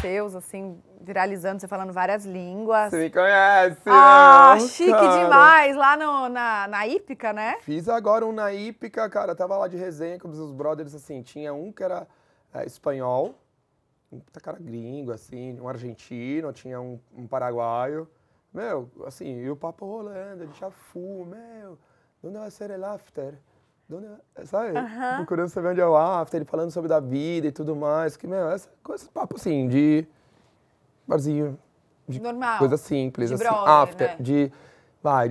seus, assim, viralizando, você falando várias línguas. Você me conhece, Ah, meu, chique cara. demais, lá na Ípica, né? Fiz agora um na Ípica, cara, tava lá de resenha com os meus brothers, assim, tinha um que era espanhol, um puta cara gringo, assim, um argentino, tinha um paraguaio. Meu, assim, e o papo rolando, a gente já fuma, meu, onde vai ser el after? Sabe? Procurando saber onde é o after, ele falando sobre da vida e tudo mais, que, meu, essa coisa, papo assim, de barzinho, de Normal. coisa simples, De assim, brother, after, né? de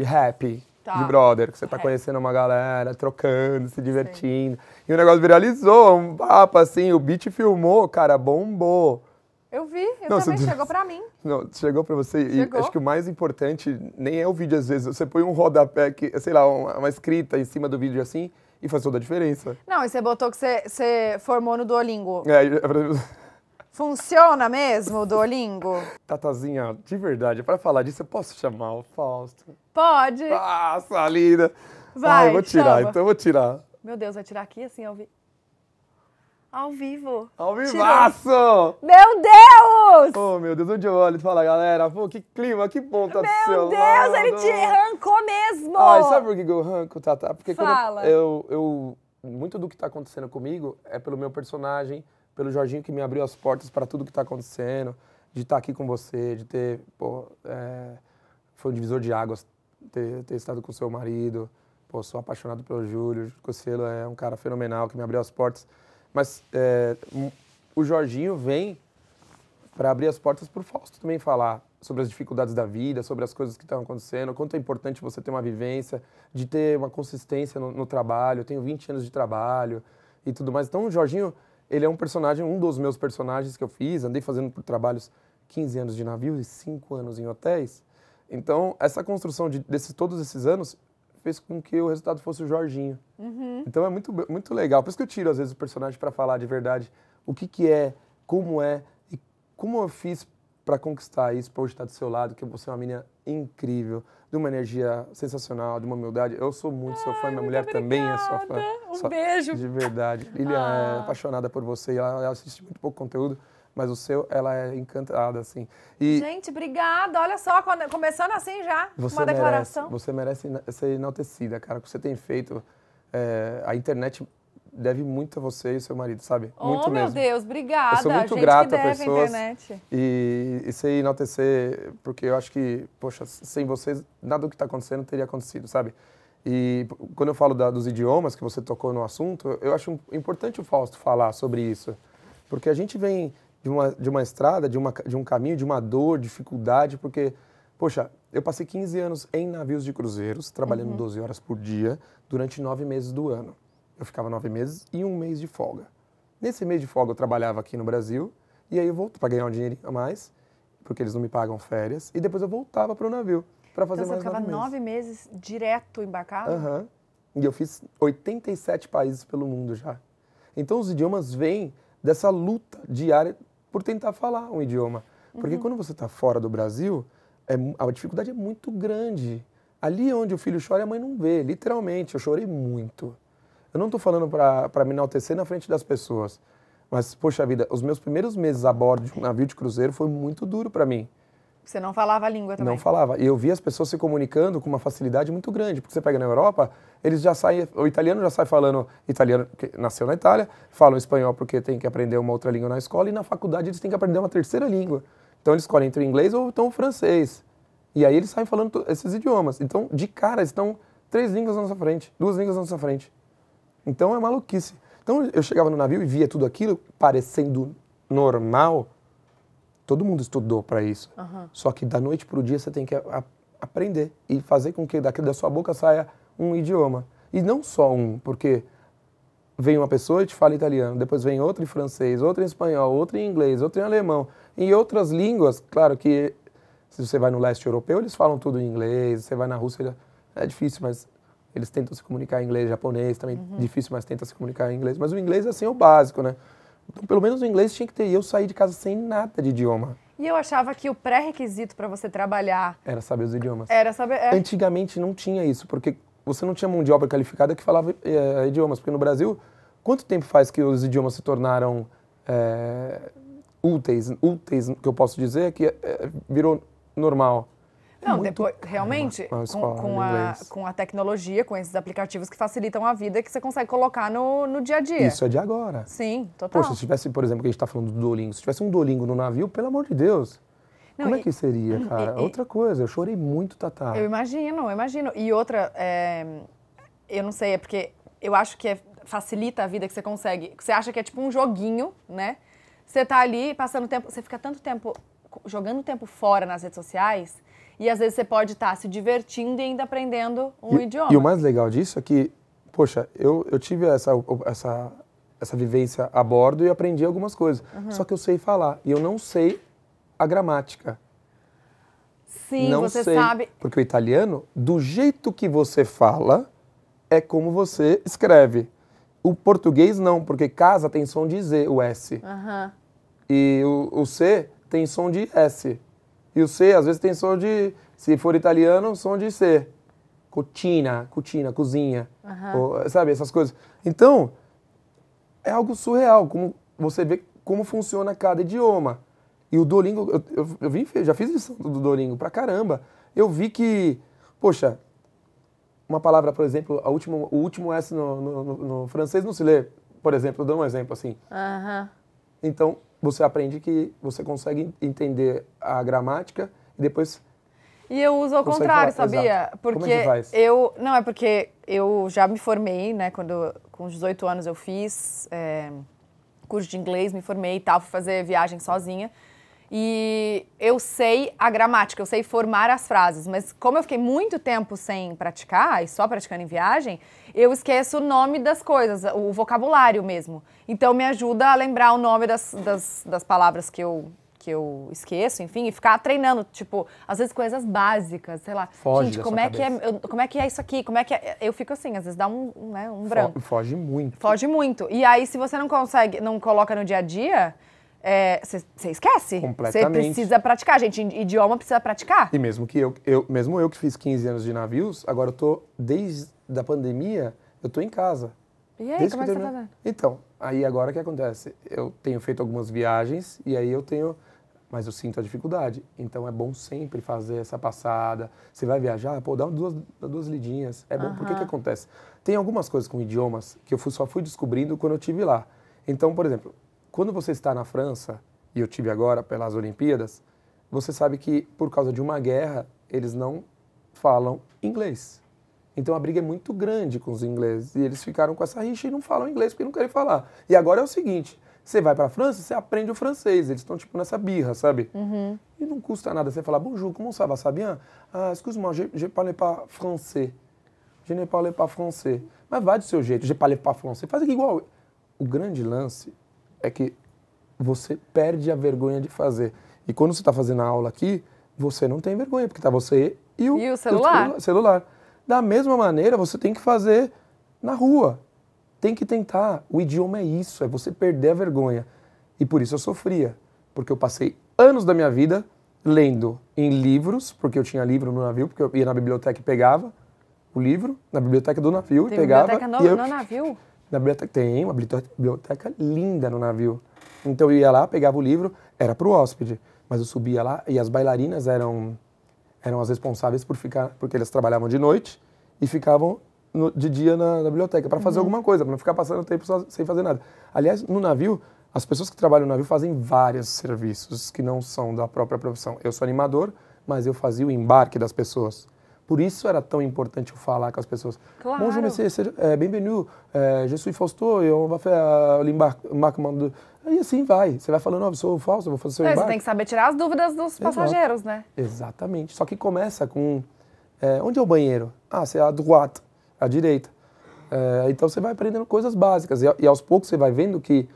happy, Tá. de brother, que você tá Happy. conhecendo uma galera, trocando, se divertindo. E o negócio viralizou, um papo assim, o beat filmou, cara, bombou. Eu vi, Não, também, você- chegou pra mim. Não, chegou pra você Chegou. e acho que o mais importante nem é o vídeo às vezes, você põe um rodapé, que, sei lá, uma escrita em cima do vídeo assim e faz toda a diferença. Não, e você botou que você formou no Duolingo. É, Funciona mesmo o Duolingo? Tatazinha, de verdade, pra falar disso eu posso chamar o Fausto? Pode. Nossa, linda! Vai, eu vou tirar, chama. então eu vou tirar. Meu Deus, vai tirar aqui assim, ao vivo. Ao Tirou. vivaço! Meu Deus! Oh, meu Deus, onde eu olho e falo, galera, pô, que clima, que bom tá do seu Meu Deus, lado. ele te arrancou mesmo! Ai, sabe por que eu arranco, Tata? Porque Fala. quando muito do que tá acontecendo comigo é pelo meu personagem, pelo Jorginho que me abriu as portas para tudo que tá acontecendo, de estar aqui com você, de ter, pô, foi um divisor de águas ter estado com o seu marido. Pô, sou apaixonado pelo Júlio, o Cocielo é um cara fenomenal que me abriu as portas. Mas o Jorginho vem para abrir as portas para o Fausto também falar sobre as dificuldades da vida, sobre as coisas que estão acontecendo, quanto é importante você ter uma vivência, de ter uma consistência no trabalho. Eu tenho 20 anos de trabalho e tudo mais. Então o Jorginho, ele é um personagem, um dos meus personagens que eu fiz, andei fazendo por trabalhos 15 anos de navio e 5 anos em hotéis. Então essa construção todos esses anos fez com que o resultado fosse o Jorginho. Então é muito legal. Por isso que eu tiro, às vezes, o personagem para falar de verdade o que é, e como eu fiz para conquistar isso, para hoje estar do seu lado, que você é uma menina incrível, de uma energia sensacional, de uma humildade. Eu sou muito seu fã, minha mulher também é sua fã. Um beijo. De verdade. Lilian é apaixonada por você, ela assiste muito pouco conteúdo, mas o seu, ela é encantada, assim. E Gente, obrigada. Olha só, começando assim já, uma declaração. você merece ser enaltecida, cara, o que você tem feito. A internet deve muito a você e ao seu marido, sabe? Muito Oh, meu mesmo. Deus, obrigada. Eu sou muito Gente grato que a deve pessoas internet. e sei enaltecer, porque eu acho que, poxa, sem vocês, nada do que está acontecendo teria acontecido, sabe? E quando eu falo dos idiomas, que você tocou no assunto, eu acho importante o Fausto falar sobre isso, porque a gente vem de uma estrada, de um caminho, de uma dor, dificuldade, porque, poxa, eu passei 15 anos em navios de cruzeiros, trabalhando 12 horas por dia, durante 9 meses do ano. Eu ficava 9 meses e 1 mês de folga. Nesse mês de folga eu trabalhava aqui no Brasil, e aí eu volto para ganhar um dinheirinho a mais, porque eles não me pagam férias, e depois eu voltava para o navio para fazer Então você mais ficava 9 meses. 9 meses direto embarcado? Aham. E eu fiz 87 países pelo mundo já. Então os idiomas vêm dessa luta diária por tentar falar um idioma. Porque quando você está fora do Brasil, a dificuldade é muito grande. Ali onde o filho chora, a mãe não vê. Literalmente, eu chorei muito. Eu não estou falando para me enaltecer na frente das pessoas. Mas, poxa vida, os meus primeiros meses a bordo de um navio de cruzeiro foi muito duro para mim. Você não falava a língua também? Não falava. E eu via as pessoas se comunicando com uma facilidade muito grande. Porque você pega na Europa, eles já saem, o italiano já sai falando italiano, porque nasceu na Itália, falam espanhol porque tem que aprender uma outra língua na escola, e na faculdade eles têm que aprender uma terceira língua. Então eles escolhem entre o inglês ou então o francês. E aí eles saem falando esses idiomas. Então, de cara, estão 3 línguas na nossa frente, 2 línguas na nossa frente. Então é maluquice. Então eu chegava no navio e via tudo aquilo parecendo normal. Todo mundo estudou para isso. Só que da noite para o dia você tem que aprender e fazer com que daqui da sua boca saia um idioma. E não só um, porque vem uma pessoa e te fala italiano, depois vem outra em francês, outra em espanhol, outra em inglês, outra em alemão. Em outras línguas, claro que se você vai no leste europeu, eles falam tudo em inglês, você vai na Rússia, é difícil, mas eles tentam se comunicar em inglês, japonês também, difícil, mas tenta se comunicar em inglês. Mas o inglês, assim, é o básico, né? Então, pelo menos o inglês tinha que ter. E eu saí de casa sem nada de idioma. E eu achava que o pré-requisito para você trabalhar Era saber os idiomas. era saber... Antigamente não tinha isso, porque você não tinha mão de obra qualificada que falava idiomas. Porque no Brasil, quanto tempo faz que os idiomas se tornaram úteis que eu posso dizer é que virou normal. Não, depois, realmente, com a tecnologia, com esses aplicativos que facilitam a vida, que você consegue colocar no dia a dia. Isso é de agora. Sim, total. Poxa, se tivesse, por exemplo, que a gente está falando do Duolingo, se tivesse um Duolingo no navio, pelo amor de Deus, Não, como é que seria, cara? Outra coisa, eu chorei muito, Tatá. Eu imagino. E outra, eu não sei, é porque eu acho que facilita a vida que você consegue. Você acha que é tipo um joguinho, né? Você tá ali passando tempo, você fica tanto tempo jogando tempo fora nas redes sociais. E às vezes você pode estar se divertindo e ainda aprendendo um idioma. E o mais legal disso é que, poxa, eu tive essa vivência a bordo e aprendi algumas coisas. Só que eu sei falar e eu não sei a gramática. Sim, não você sei, sabe. Porque o italiano, do jeito que você fala, é como você escreve. O português não, porque casa tem som de Z, o S. E o C tem som de S. E o C, às vezes, tem som de, se for italiano, som de C. Cucina, cozinha. Ou, sabe, essas coisas. Então, é algo surreal, como você vê como funciona cada idioma. E o Duolingo, já fiz lição do Duolingo pra caramba. Eu vi que, poxa, uma palavra, por exemplo, o último S no francês não se lê, por exemplo, eu dou um exemplo assim. Então, você aprende que você consegue entender a gramática e depois... E eu uso ao contrário, sabia? Exato. Porque como é que faz? Não, é porque eu já me formei, né? Com 18 anos eu fiz curso de inglês, me formei e tal, fui fazer viagem sozinha. E eu sei a gramática, eu sei formar as frases, mas como eu fiquei muito tempo sem praticar, e só praticando em viagem, eu esqueço o nome das coisas, o vocabulário mesmo. Então me ajuda a lembrar o nome das palavras que eu esqueço, enfim, e ficar treinando, tipo, às vezes coisas básicas, sei lá. Foge gente, da sua cabeça. como é que é isso aqui? Como é que é? Eu fico assim, às vezes dá um branco. Foge muito. Foge muito. E aí, se você não coloca no dia a dia... Você esquece. Completamente. Você precisa praticar, gente. Idioma precisa praticar. E mesmo eu que fiz 15 anos de navios, agora eu tô, desde a pandemia, eu tô em casa. E aí, como é que você tá fazendo? Então, aí agora o que acontece? Eu tenho feito algumas viagens e aí mas eu sinto a dificuldade. Então é bom sempre fazer essa passada. Você vai viajar, pô, dá duas lidinhas. É bom, porque que acontece? Tem algumas coisas com idiomas que eu só fui descobrindo quando eu estive lá. Então, por exemplo, quando você está na França, e eu tive agora pelas Olimpíadas, você sabe que por causa de uma guerra, eles não falam inglês. Então a briga é muito grande com os ingleses. E eles ficaram com essa rixa e não falam inglês porque não querem falar. E agora é o seguinte, você vai para a França, você aprende o francês. Eles estão tipo nessa birra, sabe? E não custa nada você falar, bonjour, comment ça va, ça bien? Ah, excuse-moi, je parle pas français. Je ne parle pas français. Mas vai do seu jeito, je parle pas français. Faz aqui igual. O grande lance é que você perde a vergonha de fazer. E quando você está fazendo a aula aqui, você não tem vergonha, porque está você e o celular. Da mesma maneira, você tem que fazer na rua. Tem que tentar. O idioma é isso, é você perder a vergonha. E por isso eu sofria, porque eu passei anos da minha vida lendo em livros, porque eu tinha livro no navio, porque eu ia na biblioteca e pegava o livro, na biblioteca do navio, Tem pegava... biblioteca no navio? Na biblioteca, tem uma biblioteca linda no navio. Então eu ia lá, pegava o livro, era para o hóspede, mas eu subia lá e as bailarinas eram as responsáveis por ficar, porque eles trabalhavam de noite e ficavam de dia na biblioteca para fazer alguma coisa, para não ficar passando tempo sem fazer nada. Aliás, no navio, as pessoas que trabalham no navio fazem vários serviços que não são da própria profissão. Eu sou animador, mas eu fazia o embarque das pessoas. Por isso era tão importante eu falar com as pessoas. Claro. Bonjour, monsieur, bienvenue, je suis Fausto et on va faire l'embarquement de... Aí assim vai. Você vai falando, eu sou o Fausto, eu vou fazer o seu embarque. Você tem que saber tirar as dúvidas dos passageiros, né? Exatamente. Só que começa com... onde é o banheiro? Ah, c'est à droite, à direita. Então você vai aprendendo coisas básicas. E aos poucos você vai vendo que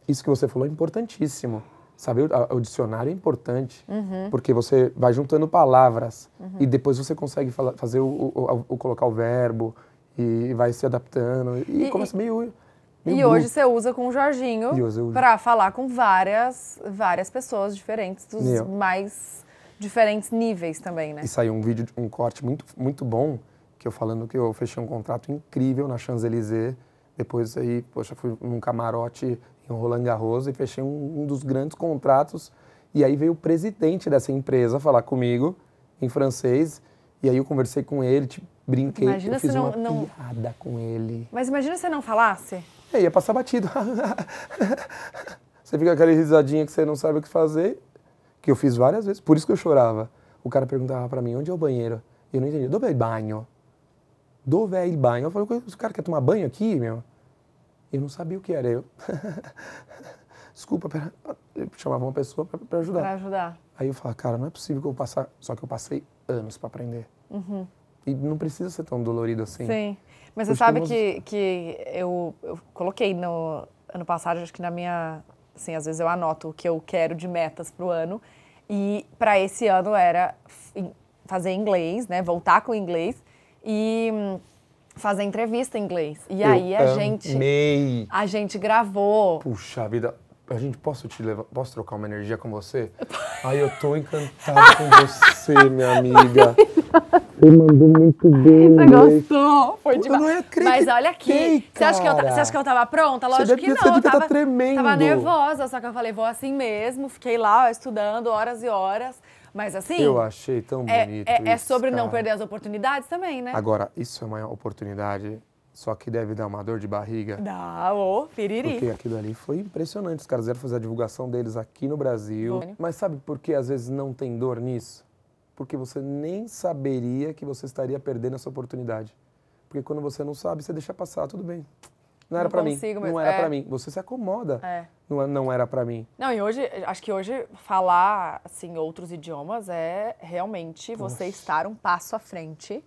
isso que você falou é importantíssimo. Saber o dicionário é importante, porque você vai juntando palavras e depois você consegue fazer colocar o verbo e vai se adaptando e começa meio e hoje você usa com o Jorginho para falar com várias pessoas diferentes, dos mais diferentes níveis também, né? E saiu um corte muito, muito bom, que eu falando que eu fechei um contrato incrível na Champs-Élysées, depois aí, poxa, fui num camarote em no Roland Garros e fechei um dos grandes contratos. E aí veio o presidente dessa empresa falar comigo em francês. E aí eu conversei com ele, tipo, brinquei, Imagina eu fiz se uma não... piada com ele. Mas imagina se não falasse. Ia passar batido. Você fica aquela risadinha que você não sabe o que fazer, que eu fiz várias vezes, por isso que eu chorava. O cara perguntava pra mim, onde é o banheiro? E eu não entendi, dove é il bagno? Dove é il bagno? Eu falei, o cara quer tomar banho aqui, meu? Eu não sabia o que era, eu... Desculpa, pera... Eu chamava uma pessoa pra ajudar. Pra ajudar. Aí eu falava, cara, não é possível que eu passar... Só que eu passei anos pra aprender. Uhum. E não precisa ser tão dolorido assim. Sim. Mas você sabe que eu coloquei no ano passado, acho que na minha... Assim, às vezes eu anoto o que eu quero de metas pro ano. E para esse ano era fazer inglês, né? Voltar com o inglês e fazer entrevista em inglês. E aí a gente gravou. Puxa vida, posso trocar uma energia com você? Ai, eu tô encantado com você, minha amiga. Você mandou muito bem. Você gostou? Foi demais. Eu não acreditei, mas olha aqui, você acha que eu tava pronta? Lógico que não. Você devia estar tremendo. Tava nervosa, só que eu falei, vou assim mesmo. Fiquei lá estudando horas e horas. Mas assim... Eu achei tão bonito É isso, sobre cara. não perder as oportunidades também, né? Agora, isso é uma oportunidade, só que deve dar uma dor de barriga. Dá, piriri. Porque aquilo ali foi impressionante. Os caras vieram fazer a divulgação deles aqui no Brasil. Mas sabe por que às vezes não tem dor nisso? Porque você nem saberia que você estaria perdendo essa oportunidade. Porque quando você não sabe, você deixa passar, tudo bem. Não era pra mim. Não era pra mim. Você se acomoda. Não era pra mim. Não, e hoje, acho que hoje falar, assim, outros idiomas é realmente você estar um passo à frente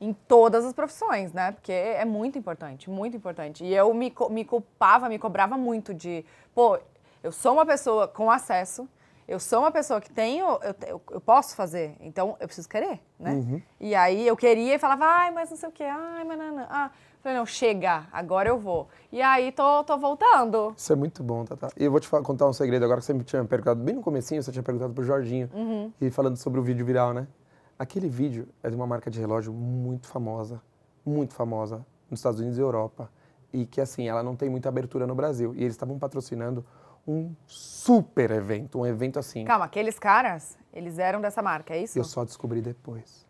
em todas as profissões, né? Porque é muito importante, muito importante. E eu me cobrava muito de, pô, eu sou uma pessoa com acesso, eu sou uma pessoa que eu posso fazer, então eu preciso querer, né? Uhum. E aí eu queria e falava, ai, mas não sei o quê, ai, mas não. Falei, não, chega, agora eu vou. E aí tô voltando. Isso é muito bom, Tatá. E eu vou te contar um segredo agora que você me tinha perguntado, bem no comecinho, você tinha perguntado pro Jorginho, e falando sobre o vídeo viral, né? Aquele vídeo é de uma marca de relógio muito famosa nos Estados Unidos e Europa. E que, assim, ela não tem muita abertura no Brasil. E eles estavam patrocinando um super evento, um evento assim. Calma, aqueles caras, eles eram dessa marca, é isso? Eu só descobri depois.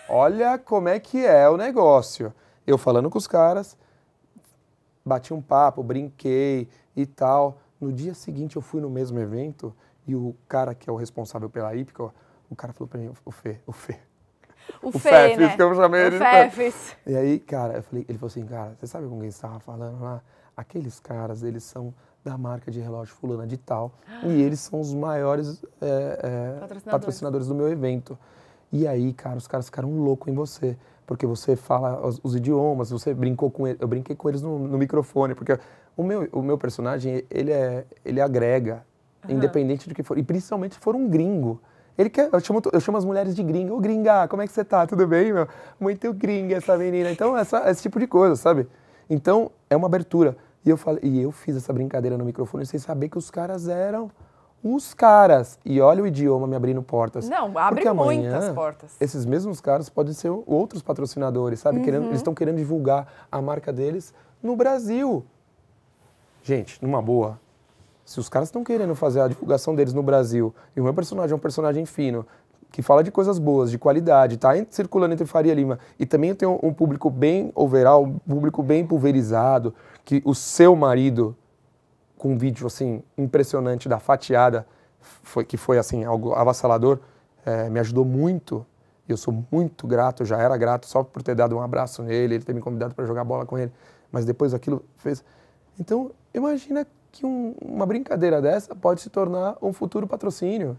Olha como é que é o negócio. Eu falando com os caras, bati um papo, brinquei e tal. No dia seguinte eu fui no mesmo evento e o cara que é o responsável pela Hípica, o cara falou pra mim, o Fê, Fefes, né? Que eu chamei ele. O Fefes. E aí, cara, ele falou assim, cara, você sabe com quem você estava falando lá? Aqueles caras, eles são da marca de relógio fulana de tal e eles são os maiores patrocinadores do meu evento. E aí, cara, os caras ficaram loucos em você, porque você fala os idiomas, você brincou com eles, eu brinquei com eles no microfone, porque o meu personagem, ele agrega, independente do que for, e principalmente se for um gringo. Eu chamo as mulheres de gringa. Ô, gringa, como é que você tá? Tudo bem, meu? Muito gringa essa menina. Então, esse tipo de coisa, sabe? Então, é uma abertura. E eu fiz essa brincadeira no microfone sem saber que os caras eram os caras. E olha o idioma me abrindo portas. Não, abre muitas portas. Esses mesmos caras podem ser outros patrocinadores, sabe? Eles estão querendo divulgar a marca deles no Brasil. Gente, numa boa. Se os caras estão querendo fazer a divulgação deles no Brasil, e o meu personagem é um personagem fino, que fala de coisas boas, de qualidade, tá circulando entre Faria Lima, e também eu tenho um público bem overall, um público bem pulverizado, que o seu marido, com um vídeo assim impressionante da fatiada, que foi assim algo avassalador, me ajudou muito, e eu sou muito grato, já era grato só por ter dado um abraço nele, ele ter me convidado para jogar bola com ele, mas depois aquilo fez... Então, imagina que uma brincadeira dessa pode se tornar um futuro patrocínio.